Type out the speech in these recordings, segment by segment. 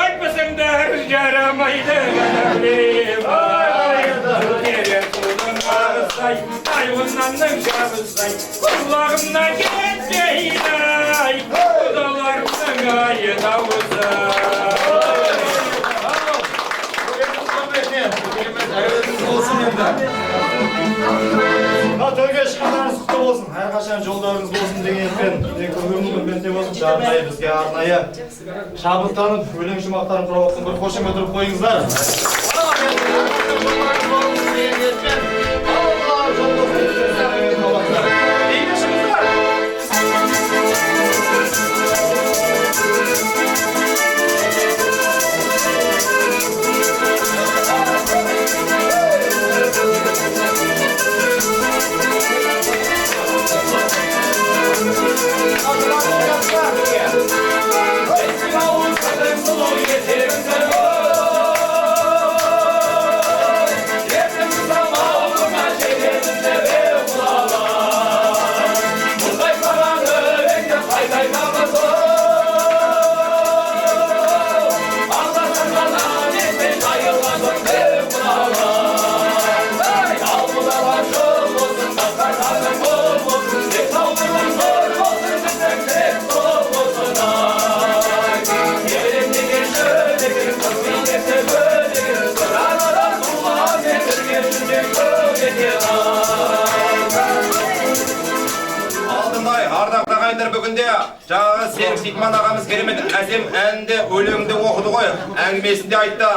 Aytmasınlar yaramaydı önemli. Dere sudun ağızday, hayvanlarının şahısday. Kulağımda geçeyday, kudalarımın ayı davuzay. Tövbe şıklarınız kutlu olsun. Her kaçan yollarınız olsun degenetken ömrümün bente olsun. Çağırnayı bizge arnayı şabıttanıp өлең жұмақтарын құрап отсын. Bir қошемет ұрып қойыңыздар. Бүгінде жаңағы Серік Сейтман ағамыз керемет әсем әнді өлеңді оқыды ғой, әңгімесінде айтты.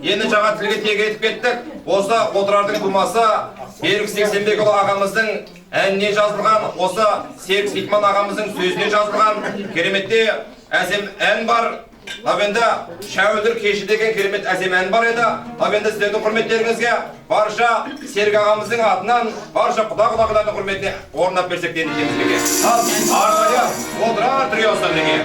Енді жаңа тілге тек етіп кеттік. Осы отырардың тумасы Серік Сексенбекұлы ағамыздың әніне жазылған, осы Серік Сейтман ағамыздың сөзіне жазылған кереметте әсем ән бар. Ал енді Шәуілдір кеші деген керемет әсем ән бар еді. Ал енді сіздердің құрметтеріңізге барша Серік ағамыздың атынан барша құда-құдағылардың құрметіне орнап берсек деді Темізбеке. Арнайы отырар триосы бірге.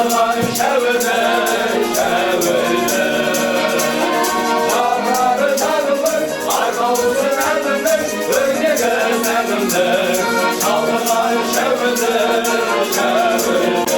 çaldılar şevde şevde. Çağları çaldılar arkalısın elimde, öyle gözlerimde çaldılar şevde şevde.